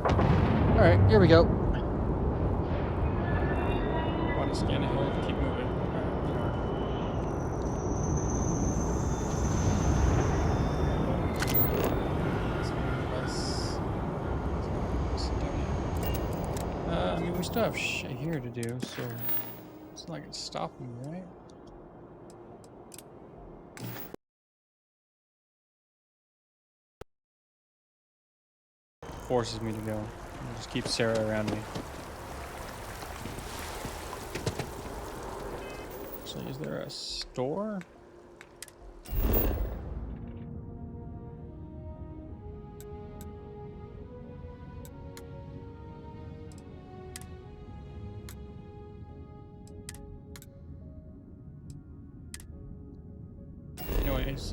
Alright, here we go. Want to scan ahead, keep moving. I mean, we still have shit here to do, so it's not like it's stopping me, right? Forces me to go. It just keeps Sarah around me. So is there a store? Anyways,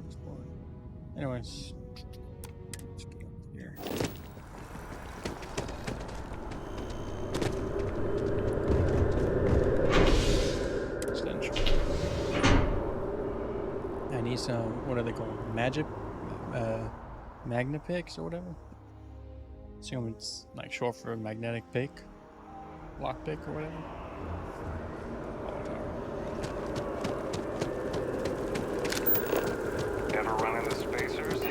explore. Anyways, let's get up here. I need some, what are they called? Magna picks or whatever? Assume it's like short for magnetic pick, lock pick or whatever. Ever run into spacers?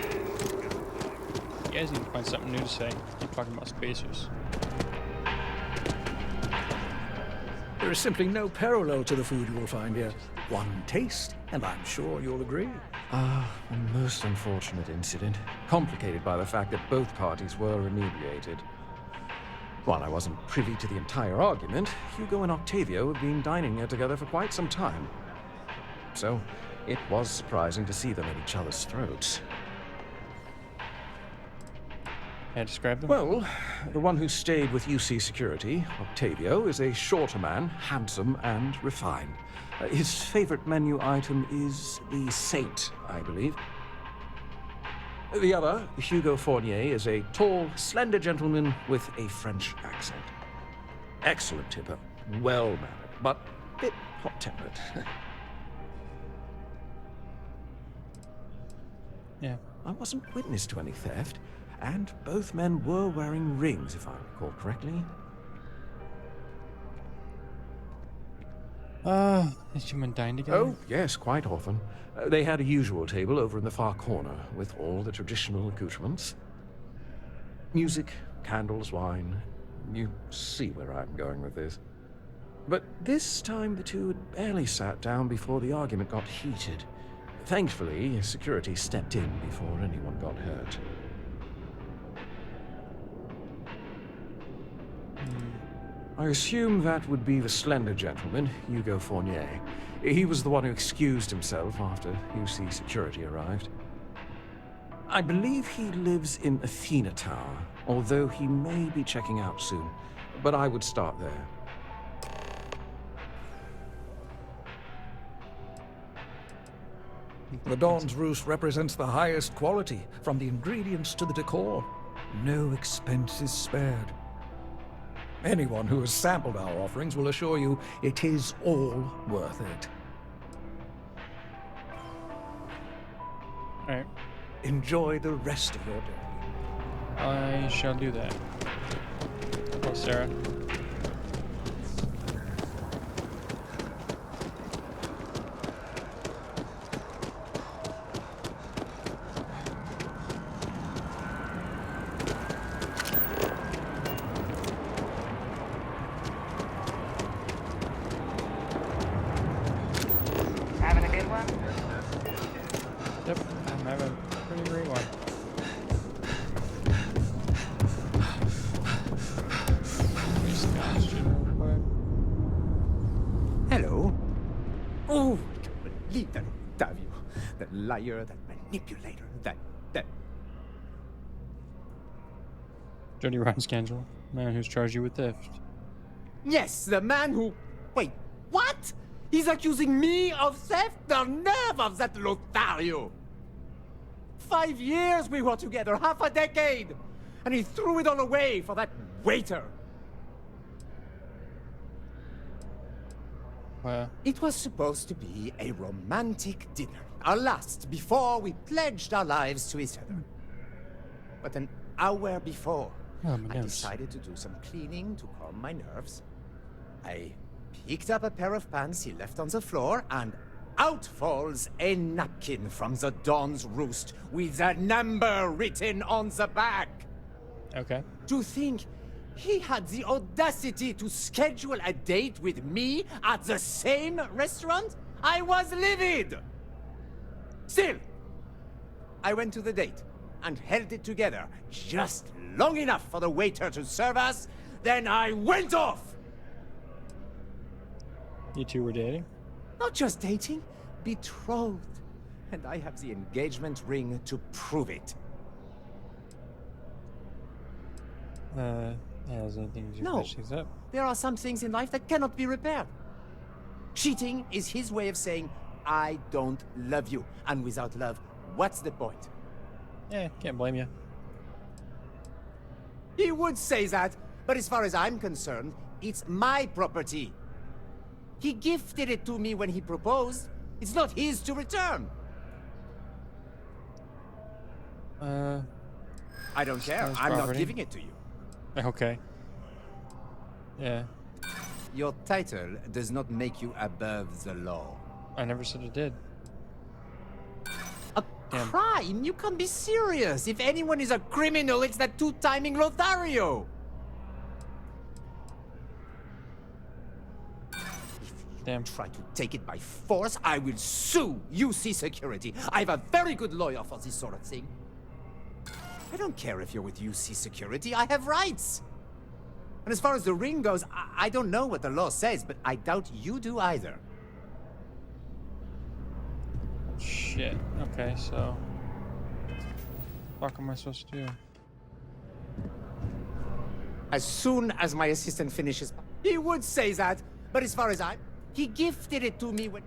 You guys need to find something new to say. Keep talking about spacers. There is simply no parallel to the food you will find here. One taste, and I'm sure you'll agree. A most unfortunate incident, complicated by the fact that both parties were inebriated. While I wasn't privy to the entire argument, Hugo and Octavio had been dining here together for quite some time. So, it was surprising to see them at each other's throats. Can I describe them? Well, the one who stayed with UC Security, Octavio, is a shorter man, handsome and refined. His favorite menu item is the Saint, I believe. The other, Hugo Fournier, is a tall, slender gentleman with a French accent. Excellent tipper, well-mannered, but a bit hot-tempered. Yeah. I wasn't witness to any theft, and both men were wearing rings, if I recall correctly. Is human dine together? Oh, yes, quite often. They had a usual table over in the far corner, with all the traditional accoutrements. Music, candles, wine. You see where I'm going with this. But this time the two had barely sat down before the argument got heated. Thankfully, security stepped in before anyone got hurt. I assume that would be the slender gentleman, Hugo Fournier. He was the one who excused himself after UC Security arrived. I believe he lives in Athena Tower, although he may be checking out soon. But I would start there. The Dawn's Roost represents the highest quality, from the ingredients to the decor. No expense is spared. Anyone who has sampled our offerings will assure you it is all worth it. Alright. Enjoy the rest of your day. I shall do that. Oh, Sarah. Having a good one? Yep, I'm having a pretty great one. Hello. Oh, I can't believe that Octavio. That liar, that manipulator, that... Dirty Rotten Scoundrel. Man who's charged you with theft. Yes, the man who... Wait, what? He's accusing me of theft? The nerve of that Lothario! 5 years we were together, half a decade! And he threw it all away for that waiter! Well, It was supposed to be a romantic dinner, our last before we pledged our lives to each other. But an hour before, Oh my I goodness. decided to do some cleaning to calm my nerves. I picked up a pair of pants he left on the floor, and out falls a napkin from the Dawn's Roost with a number written on the back. Okay. To think he had the audacity to schedule a date with me at the same restaurant? I was livid! Still, I went to the date and held it together just long enough for the waiter to serve us, then I went off! You two were dating? Not just dating, betrothed. And I have the engagement ring to prove it. Yeah, is there anything you No. patch these up? There are some things in life that cannot be repaired. Cheating is his way of saying, I don't love you. And without love, what's the point? Yeah, can't blame you. He would say that, but as far as I'm concerned, it's my property. He gifted it to me when he proposed. It's not his to return. I don't care. his I'm not property. giving it to you. Okay. Yeah, Your title does not make you above the law. I never said it did. A Damn. crime? You can't be serious. If anyone is a criminal, it's that two-timing Lothario. Damn. Try to take it by force, I will sue UC Security. I have a very good lawyer for this sort of thing. I don't care if you're with UC Security, I have rights. And as far as the ring goes, I don't know what the law says, but I doubt you do either. Shit. Okay, so. What am I supposed to do? As soon as my assistant finishes, he would say that, but as far as he gifted it to me when...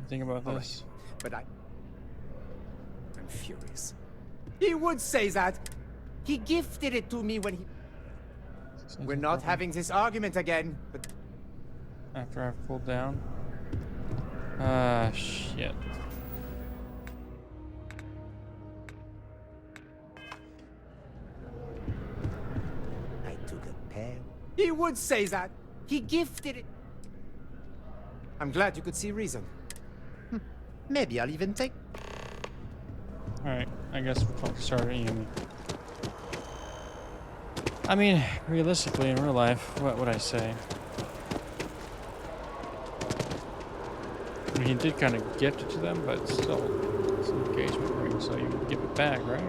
Think about All this. right, but I'm furious. He would say that. He gifted it to me when he... We're not having this argument again, but... After I've pulled down. Ah, shit. I took a pair. He would say that. He gifted it. I'm glad you could see reason. Maybe I'll even take... Alright, I guess we'll probably start eating. I mean, realistically, in real life, what would I say? I mean, he did kind of gift it to them, but still, it's an engagement ring, so you would give it back, right?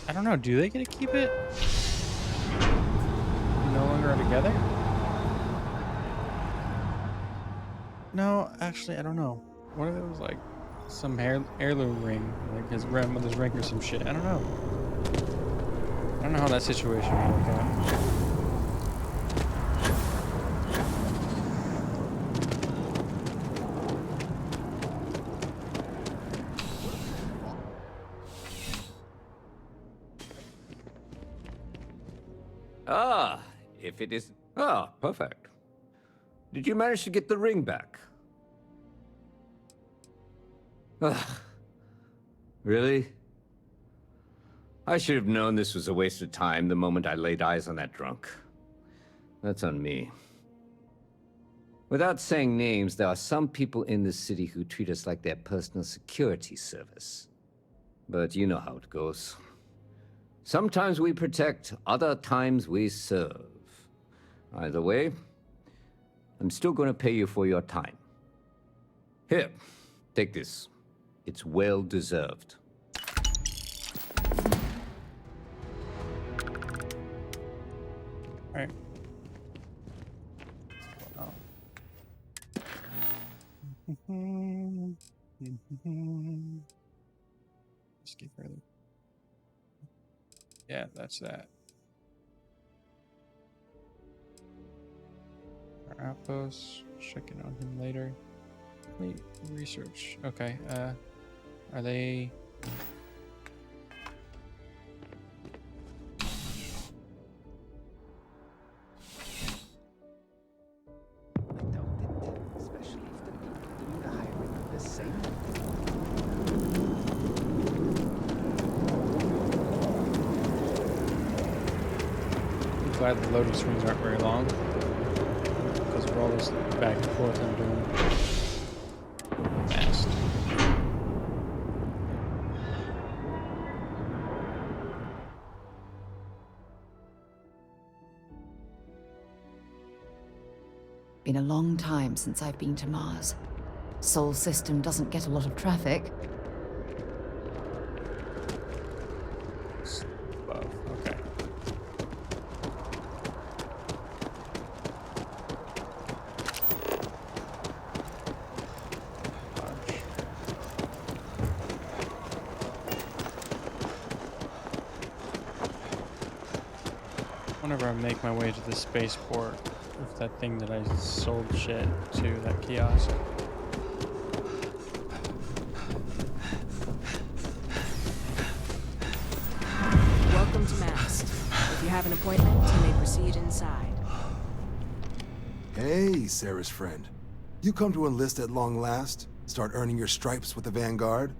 I don't know, do they get to keep it? No longer are together? No, actually, I don't know. What if it was like some heirloom ring, like his grandmother's ring or some shit? I don't know. I don't know how that situation would work out. Ah, if it is... Ah, perfect. Did you manage to get the ring back? Ugh. Really? I should have known this was a waste of time the moment I laid eyes on that drunk. That's on me. Without saying names, there are some people in this city who treat us like their personal security service. But you know how it goes. Sometimes we protect, other times we serve. Either way, I'm still going to pay you for your time. Here, take this. It's well deserved. Alright. Oh. Just get further. Yeah, that's that. Our outpost, checking on him later. Wait, research. Okay, are they... I doubt it, especially if the people doing the hiring are the same. glad the loading screens aren't very long. Because of all this back and forth I'm doing. Fast. Been a long time since I've been to Mars. Sol system doesn't get a lot of traffic. Above. Okay. Whenever I make my way to the spaceport with that thing that I sold shit to, that kiosk. Welcome to Mast. If you have an appointment, you may proceed inside. Hey, Sarah's friend. You come to enlist at long last? Start earning your stripes with the Vanguard?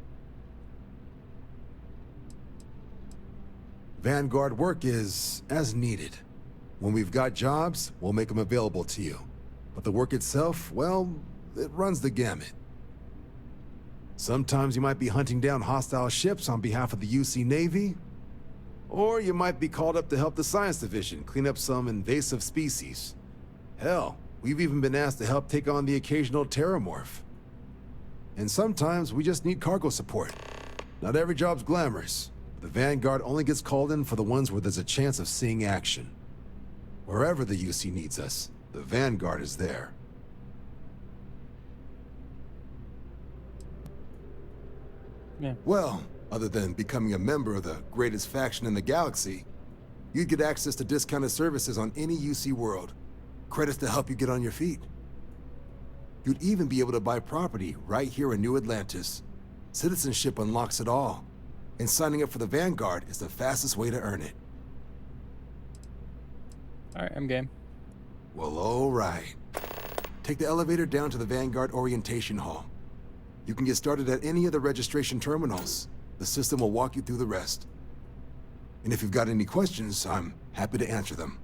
Vanguard work is as needed. When we've got jobs, we'll make them available to you. But the work itself, well, it runs the gamut. Sometimes you might be hunting down hostile ships on behalf of the UC Navy, or you might be called up to help the Science Division clean up some invasive species. Hell, we've even been asked to help take on the occasional terramorph. And sometimes we just need cargo support. Not every job's glamorous. The Vanguard only gets called in for the ones where there's a chance of seeing action. Wherever the UC needs us, the Vanguard is there. Yeah. Well, other than becoming a member of the greatest faction in the galaxy, you'd get access to discounted services on any UC world. Credits to help you get on your feet. You'd even be able to buy property right here in New Atlantis. Citizenship unlocks it all, and signing up for the Vanguard is the fastest way to earn it. Alright, I'm game. Well, all right. Take the elevator down to the Vanguard Orientation Hall. You can get started at any of the registration terminals. The system will walk you through the rest. And if you've got any questions, I'm happy to answer them.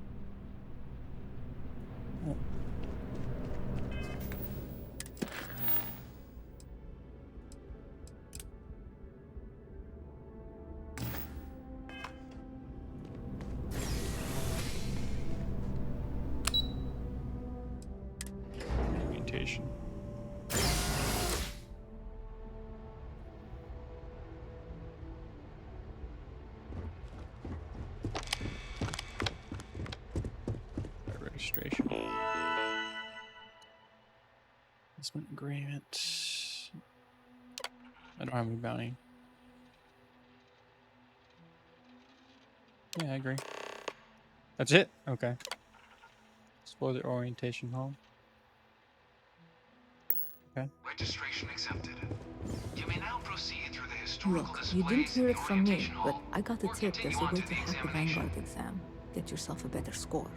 Orientation. Registration. Investment agreement. I don't have any bounty. Yeah, I agree. That's it? Okay. Explore the orientation hall. Okay. Registration accepted. You may now proceed through the historical Look, you didn't displays hear in it the from me, orientation but hall, I got a or tip there's continue a on way to to the hack the examination. Vanguard exam. Get yourself a better score.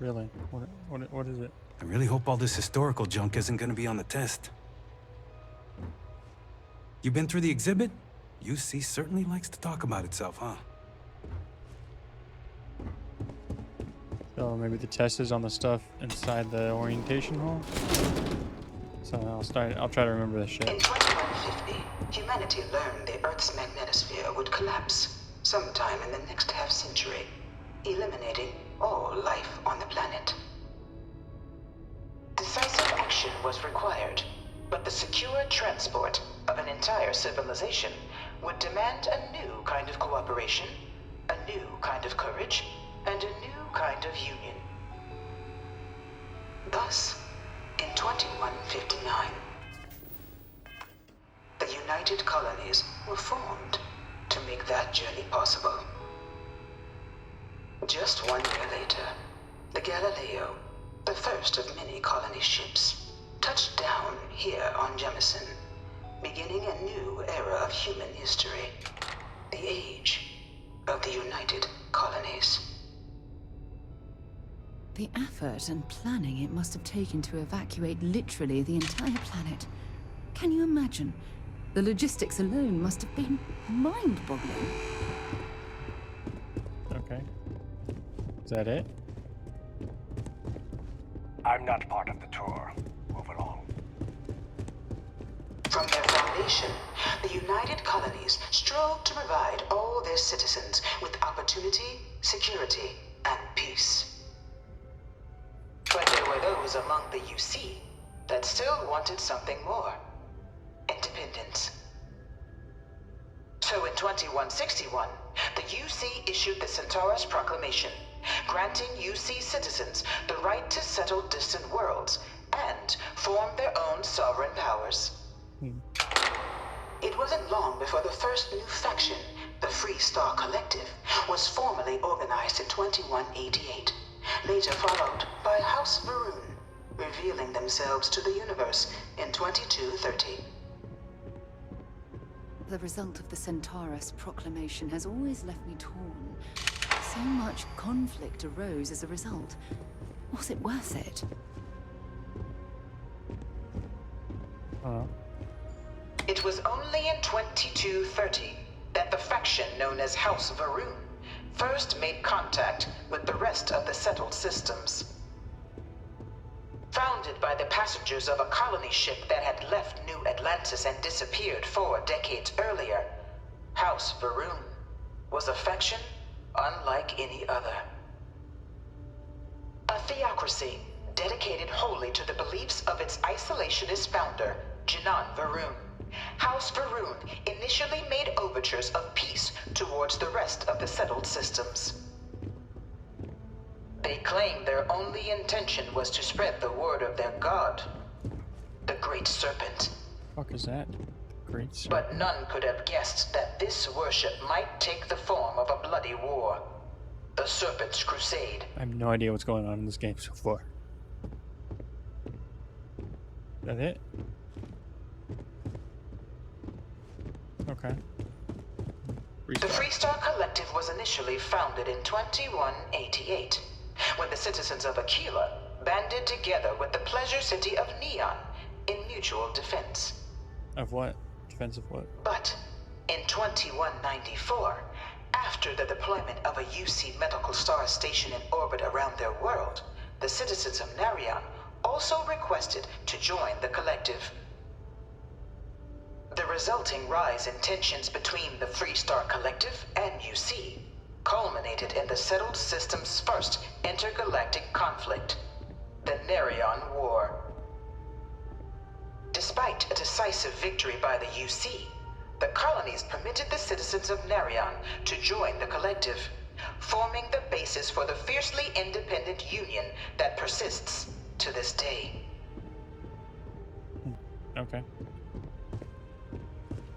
Really? What is it? I really hope all this historical junk isn't going to be on the test. You been through the exhibit? UC certainly likes to talk about itself, huh? So maybe the test is on the stuff inside the orientation hall? So I'll try to remember this shit. In 2150, humanity learned the Earth's magnetosphere would collapse sometime in the next half-century, eliminating all life on the planet. Decisive action was required, but the secure transport of an entire civilization would demand a new kind of cooperation, a new kind of courage, and a new kind of union. Thus, in 2159, the United Colonies were formed to make that journey possible. Just 1 year later, the Galileo, the first of many colony ships, touched down here on Jemison, beginning a new era of human history, the age of the United Colonies. The effort and planning it must have taken to evacuate literally the entire planet. Can you imagine? The logistics alone must have been mind-boggling. Is that it? I'm not part of the tour. Move along. From their foundation, the United Colonies strove to provide all their citizens with opportunity, security, and peace. But there were those among the UC that still wanted something more. Independence. So in 2161, the UC issued the Centaurus Proclamation, granting UC citizens the right to settle distant worlds and form their own sovereign powers. It wasn't long before the first new faction, the Free Star Collective, was formally organized in 2188, later followed by House Varun, revealing themselves to the universe in 2230. The result of the Centaurus Proclamation has always left me torn. So much conflict arose as a result. Was it worth it? It was only in 2230 that the faction known as House Varun first made contact with the rest of the settled systems. Founded by the passengers of a colony ship that had left New Atlantis and disappeared 4 decades earlier, House Varun was a faction unlike any other. A theocracy dedicated wholly to the beliefs of its isolationist founder, Jinan Varun. House Varun initially made overtures of peace towards the rest of the settled systems. They claimed their only intention was to spread the word of their god, the Great Serpent. What the fuck is that? Great Serpent. But none could have guessed that this worship might take the form of a bloody war, the Serpent's Crusade. I have no idea what's going on in this game so far. Is that it? Okay. The Free Star Collective was initially founded in 2188, when the citizens of Aquila banded together with the pleasure city of Neon in mutual defense. Of what? Defense of what? But in 2194, after the deployment of a UC medical star station in orbit around their world, the citizens of Narion also requested to join the collective. The resulting rise in tensions between the Free Star Collective and UC culminated in the settled system's first intergalactic conflict, the Narion War. Despite a decisive victory by the UC, the colonies permitted the citizens of Narion to join the collective, forming the basis for the fiercely independent union that persists to this day. Okay.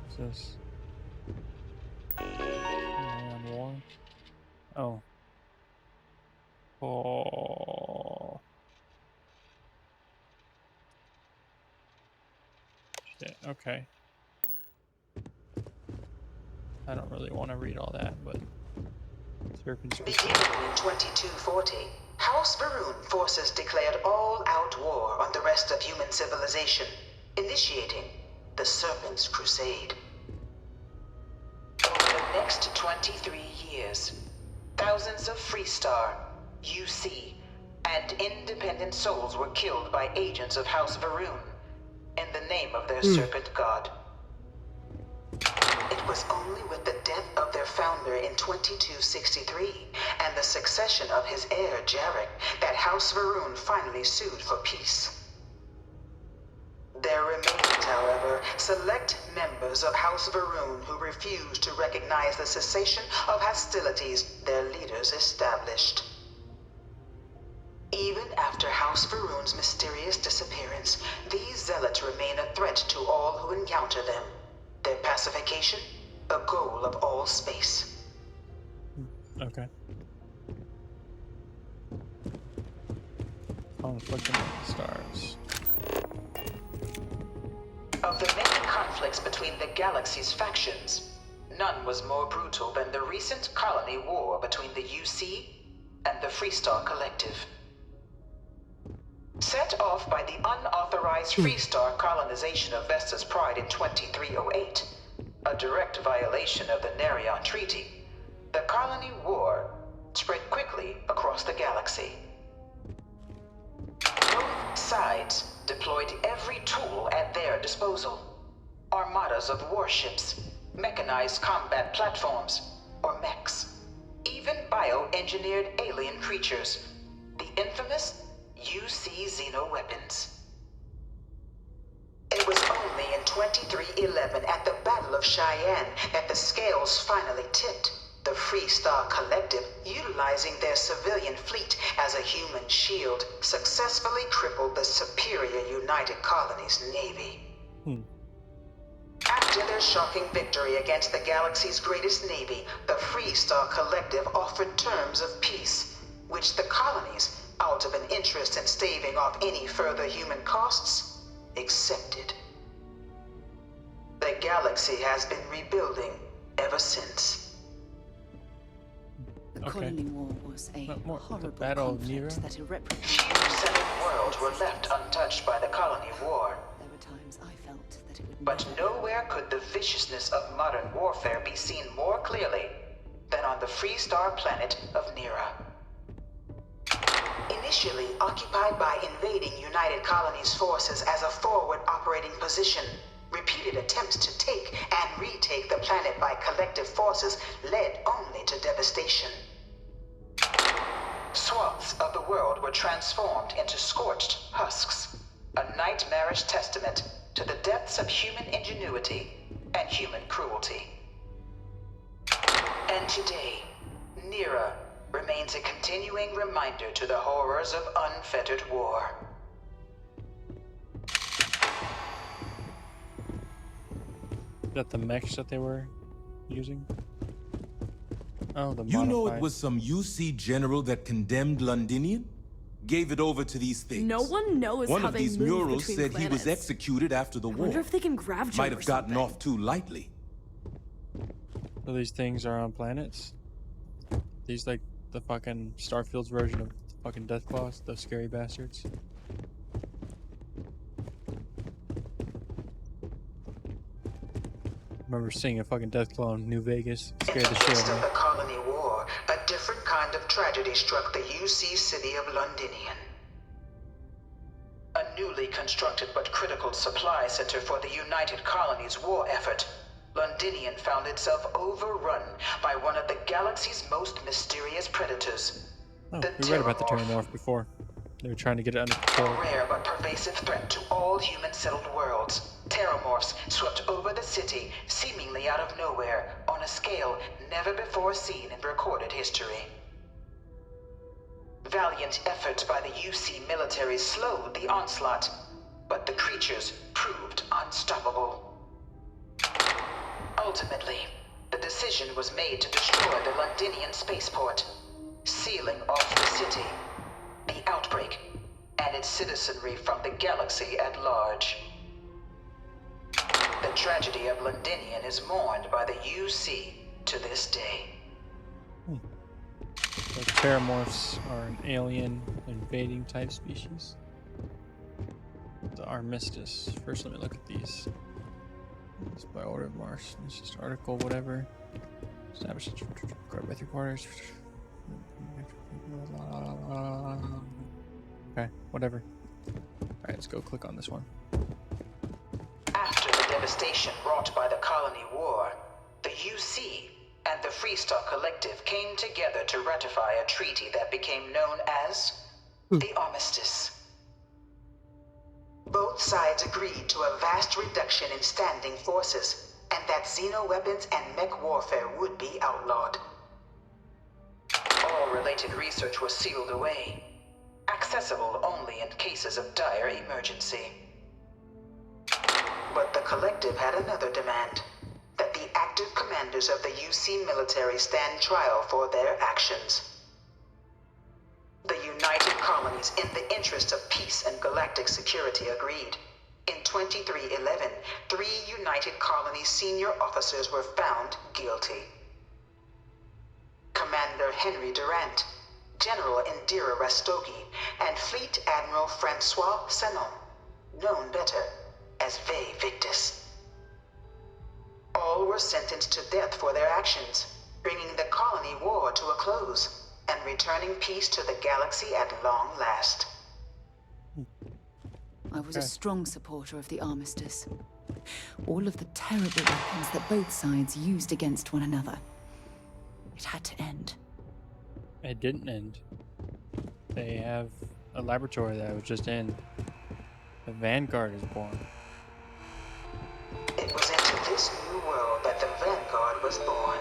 What's this? Narion War? Oh. Oh. Shit, okay. I don't really want to read all that, but... Serpent's Beginning in 2240, House Varun forces declared all-out war on the rest of human civilization, initiating the Serpent's Crusade. Over the next 23 years, thousands of Free Star, UC, and independent souls were killed by agents of House Varun in the name of their serpent god. It was only with the death of their founder in 2263 and the succession of his heir, Jarek, that House Varun finally sued for peace. There remained, however, select members of House Varun who refused to recognize the cessation of hostilities their leaders established. Even after House Varun's mysterious disappearance, these zealots remain a threat to all who encounter them. Their pacification, a goal of all space. Okay. Conflict among the stars. Of the many conflicts between the galaxy's factions, none was more brutal than the recent colony war between the UC and the Free Star Collective. Set off by the unauthorized Free Star colonization of Vesta's Pride in 2308, a direct violation of the Narion Treaty, the colony war spread quickly across the galaxy. Both sides deployed every tool at their disposal. Armadas of warships, mechanized combat platforms, or mechs, even bioengineered alien creatures, the infamous UC xenoweapons. It was only in 2311 at the Battle of Cheyenne that the scales finally tipped. The Free Star Collective, utilizing their civilian fleet as a human shield, successfully crippled the superior United Colonies Navy. After their shocking victory against the galaxy's greatest navy, the Free Star Collective offered terms of peace, which the colonies, out of an interest in staving off any further human costs, accepted. The galaxy has been rebuilding ever since. The colony war was a horrible Battle of Nero. conflict that irreparably... Few settled worlds were left untouched by the colony war. There were times I felt that it would But nowhere could the viciousness of modern warfare be seen more clearly than on the Free Star planet of Nera. Initially occupied by invading United Colonies forces as a forward operating position, repeated attempts to take and retake the planet by collective forces led only to devastation. Swaths of the world were transformed into scorched husks, a nightmarish testament to the depths of human ingenuity and human cruelty. And today, Nera remains a continuing reminder to the horrors of unfettered war. Is that the mechs that they were using? Oh, the You know it modified. was some UC general that condemned Londinian? Gave it over to these things. No one knows One how of they these move murals between said planets. he was executed after the I war. wonder if they can grav jump Might or have gotten something. off too lightly. So these things are on planets? These like the fucking Starfield's version of fucking Deathclaws, those scary bastards. Remember seeing a fucking Deathclaw in New Vegas? It scared the shit Midst out of of the me. colony war, a different kind of tragedy struck the UC city of Londinian. A newly constructed but critical supply center for the United Colonies' war effort, Londinian found itself overrun by one of the galaxy's most mysterious predators. Oh, the we read about the Terramorph. Terramorph before. They were trying to get it under A control. rare but pervasive threat to all human-settled worlds, Terramorphs swept over the city, seemingly out of nowhere, on a scale never before seen in recorded history. Valiant efforts by the UC military slowed the onslaught, but the creatures proved unstoppable. Ultimately, the decision was made to destroy the Londinian spaceport, sealing off the city, the outbreak, and its citizenry from the galaxy at large. The tragedy of Londinian is mourned by the UC to this day. The Terramorphs are an alien invading type species. The Armistice. First, let me look at these. It's by order of Mars. It's just article, whatever. Establish guard by 3/4. Okay, whatever. Alright, let's go click on this one. After the devastation wrought by the colony war, the UC and the Free Star Collective came together to ratify a treaty that became known as the Armistice. Both sides agreed to a vast reduction in standing forces, and that xenoweapons and mech warfare would be outlawed. All related research was sealed away, accessible only in cases of dire emergency. But the Collective had another demand, that the active commanders of the UC military stand trial for their actions. The United Colonies, in the interest of peace and galactic security, agreed. In 2311, 3 United Colonies senior officers were found guilty. Commander Henry Durant, General Indira Rastogi, and Fleet Admiral Francois Sanon, known better as Ve Victus. All were sentenced to death for their actions, bringing the colony war to a close, and returning peace to the galaxy at long last. I was a strong supporter of the armistice. All of the terrible weapons that both sides used against one another. It had to end. It didn't end. They have a laboratory that I was just in. The Vanguard is born. It was into this new world that the Vanguard was born.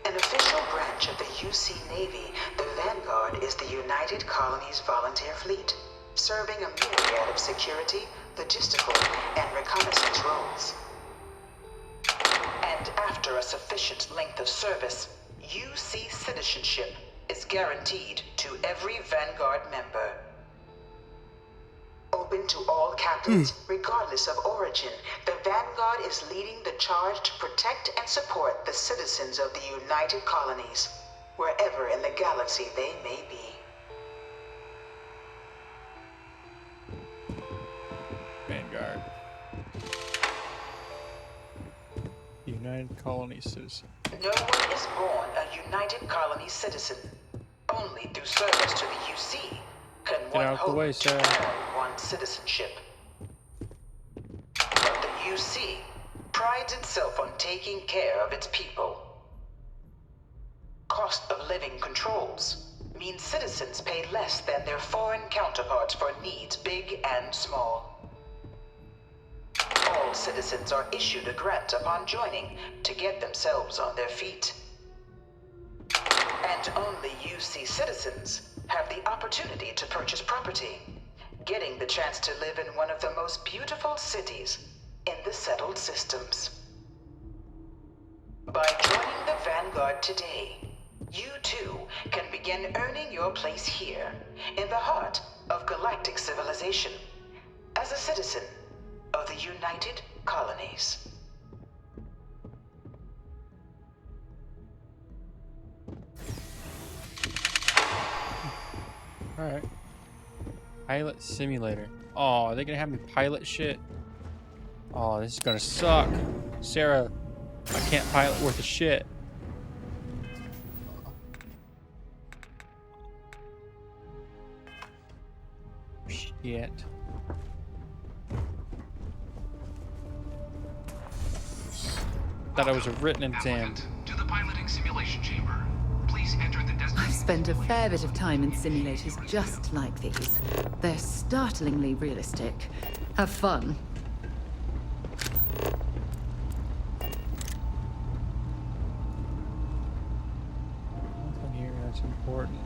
An official branch of the UC Navy, the Vanguard is the United Colonies Volunteer Fleet, serving a myriad of security, logistical, and reconnaissance roles. And after a sufficient length of service, UC citizenship is guaranteed to every Vanguard member. Open to all captains, regardless of origin, the Vanguard is leading the charge to protect and support the citizens of the United Colonies, wherever in the galaxy they may be. Vanguard. United Colony citizen. No one is born a United Colony citizen. Only through service to the UC can one hope to earn one's citizenship. But the UC prides itself on taking care of its people. Cost of living controls mean citizens pay less than their foreign counterparts for needs big and small. All citizens are issued a grant upon joining to get themselves on their feet. And only UC citizens have the opportunity to purchase property, getting the chance to live in one of the most beautiful cities in the settled systems. By joining the Vanguard today, you too can begin earning your place here, in the heart of galactic civilization, as a citizen of the United Colonies. Alright. Pilot simulator. Oh, are they gonna have me pilot shit? Oh, this is gonna suck. Sarah, I can't pilot worth a shit. Shit. Thought it was a written exam. To the piloting simulation chamber. Please enter the destination. I've spent a fair bit of time in simulators just like these. They're startlingly realistic. Have fun. Nothing here that's important.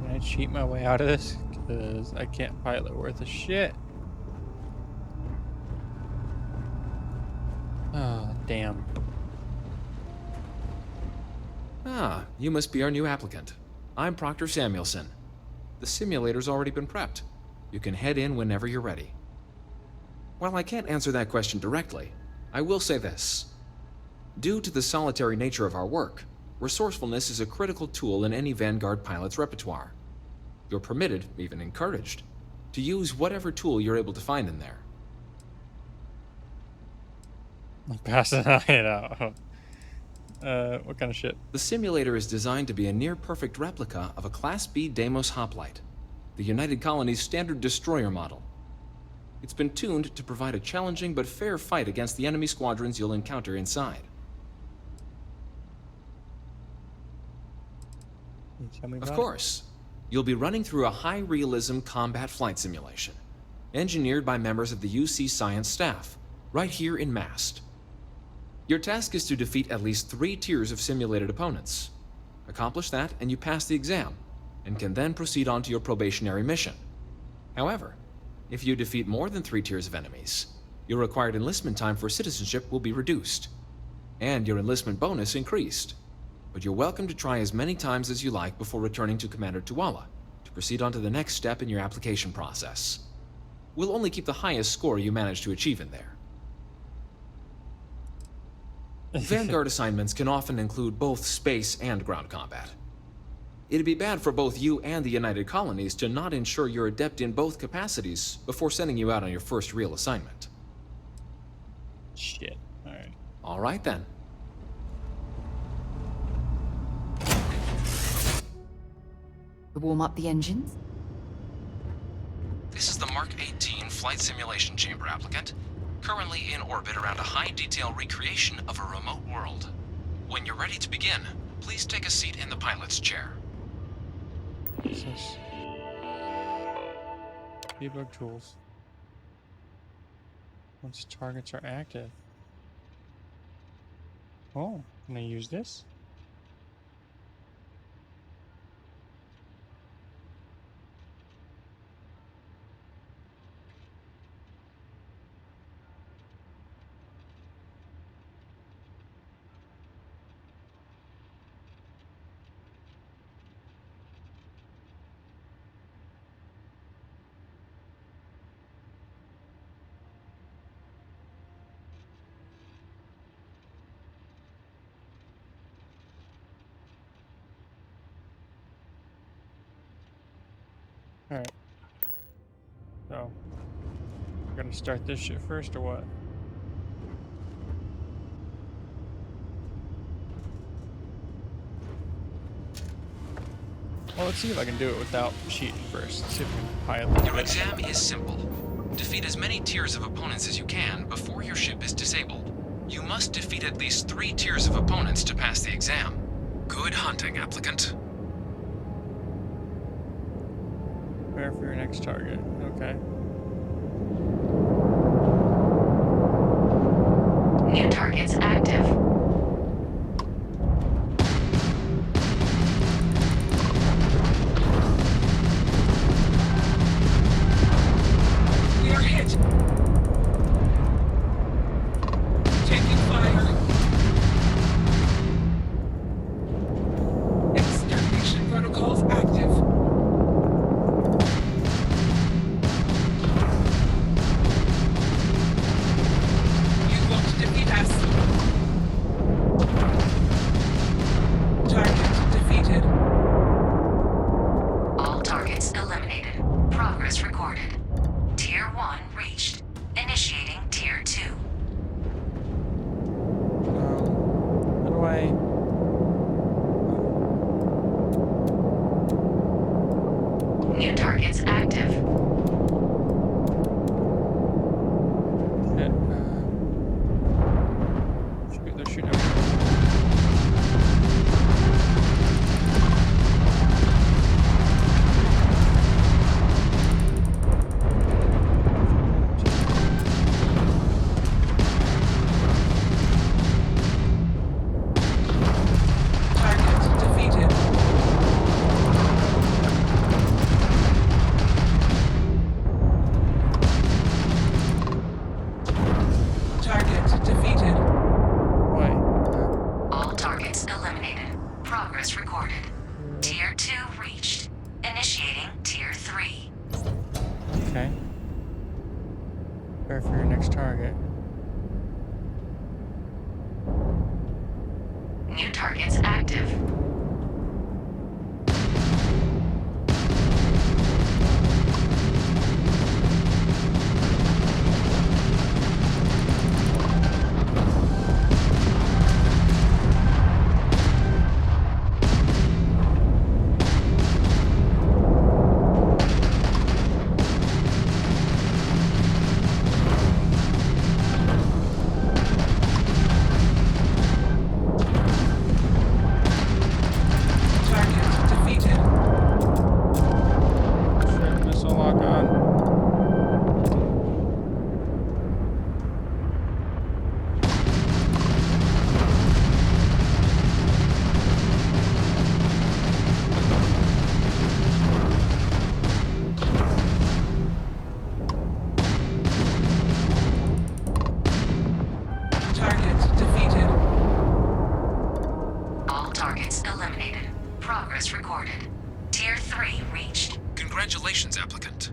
Can I cheat my way out of this? Because I can't pilot worth a shit. Oh, damn. Ah, you must be our new applicant. I'm Proctor Samuelson. The simulator's already been prepped. You can head in whenever you're ready. While I can't answer that question directly, I will say this. Due to the solitary nature of our work, resourcefulness is a critical tool in any Vanguard pilot's repertoire. You're permitted, even encouraged, to use whatever tool you're able to find in there. I'm passing it out. What kind of shit? The simulator is designed to be a near-perfect replica of a Class B Deimos hoplite, the United Colony's standard destroyer model. It's been tuned to provide a challenging but fair fight against the enemy squadrons you'll encounter inside. Of course, you'll be running through a high-realism combat flight simulation, engineered by members of the UC science staff, right here in Mast. Your task is to defeat at least 3 tiers of simulated opponents. Accomplish that and you pass the exam, and can then proceed on to your probationary mission. However, if you defeat more than 3 tiers of enemies, your required enlistment time for citizenship will be reduced, and your enlistment bonus increased. But you're welcome to try as many times as you like before returning to Commander Tuala to proceed on to the next step in your application process. We'll only keep the highest score you manage to achieve in there. Vanguard assignments can often include both space and ground combat. It'd be bad for both you and the United Colonies to not ensure you're adept in both capacities before sending you out on your first real assignment. Shit. Alright. Alright then. To warm up the engines? This is the Mark 18 flight simulation chamber, applicant. Currently in orbit around a high-detail recreation of a remote world. When you're ready to begin, please take a seat in the pilot's chair. Jesus. Debug tools. Once targets are active. Oh, can I use this? Alright. So, we're gonna start this shit first or what? Well, let's see if I can do it without cheating first. Let's see if I can pilot. Your exam is simple. Defeat as many tiers of opponents as you can before your ship is disabled. You must defeat at least 3 tiers of opponents to pass the exam. Good hunting, applicant. Prepare for your next target. Okay. New targets active. We are hit. Taking fire. Extermination protocols active. You won't defeat us. Target defeated. All targets eliminated. Progress recorded. Tier 1 reached. Initiating Tier 2. How do I... New targets active. Shoot, they're shooting over. Target defeated. Target defeated. Why? All targets eliminated. Progress recorded. Tier 2 reached. Initiating Tier 3. Okay. Prepare for your next target. New targets active. Target defeated. Shit, missile lock on. Target defeated. All targets eliminated. Progress recorded. Tier 3 reached. Congratulations, applicant.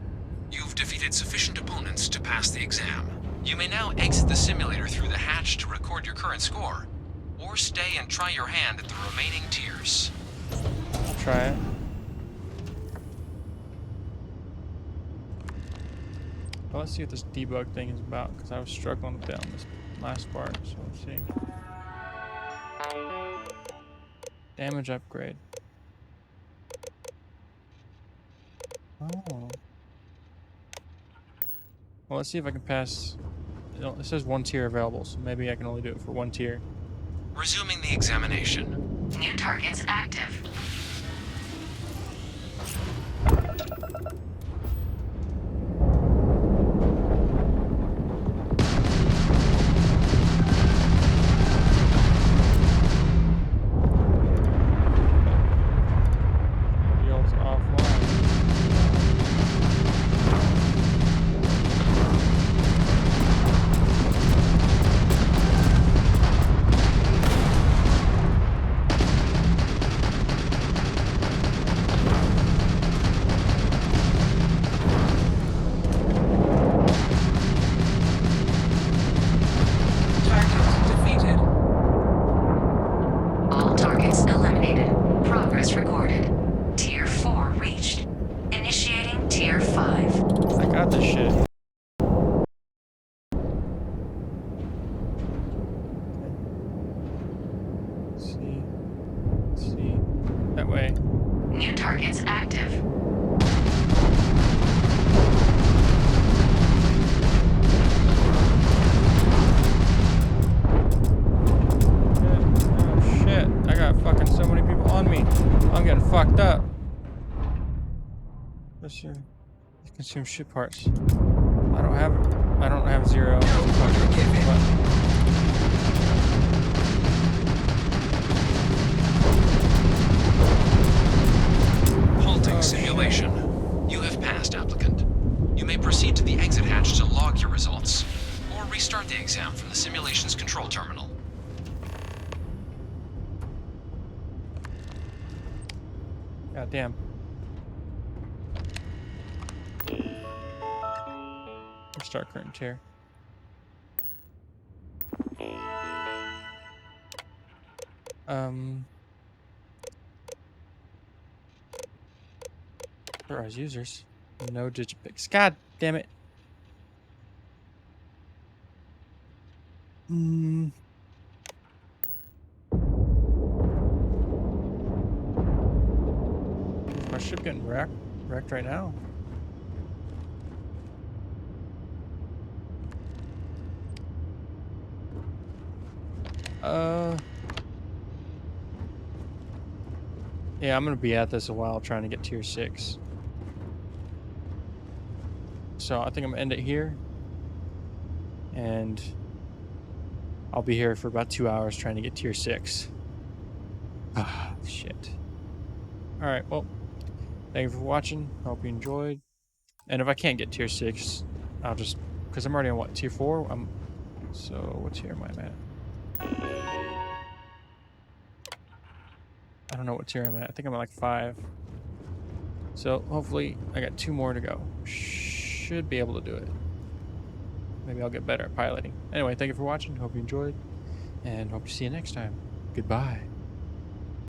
You've defeated sufficient opponents to pass the exam. You may now exit the simulator through the hatch to record your current score, or stay and try your hand at the remaining tiers. I'll try it. Well, let's see what this debug thing is about, because I was struggling with that on this last part, so let's see. Damage upgrade. Oh. Well, let's see if I can pass. It says 1 tier available, so maybe I can only do it for 1 tier. Resuming the examination. New targets active. Field's offline. Target defeated. All targets eliminated. Progress recorded. Tier 4 reached. Initiating Tier 5. I got this shit. Let's see. Let's see. That way. New targets active. Oh shit. I got fucking so many people on me. I'm getting fucked up. Let's see. Consume ship parts. I don't have 0. Halting simulation. You have passed, applicant. You may proceed to the exit hatch to log your results, or restart the exam from the simulation's control terminal. God damn. Start current tier. Authorize users. No digipix. God damn it. Is my ship getting wrecked right now? Yeah, I'm gonna be at this a while trying to get tier 6. So I think I'm gonna end it here. And I'll be here for about 2 hours trying to get tier 6. Ah, shit. Alright, well, thank you for watching. Hope you enjoyed. And if I can't get tier 6, I'll just, because I'm already on what, tier 4? So what tier am I at? I don't know what tier I'm at. I think I'm at like 5. So hopefully I got 2 more to go. Should be able to do it. Maybe I'll get better at piloting. Anyway, thank you for watching. Hope you enjoyed. And hope to see you next time. Goodbye.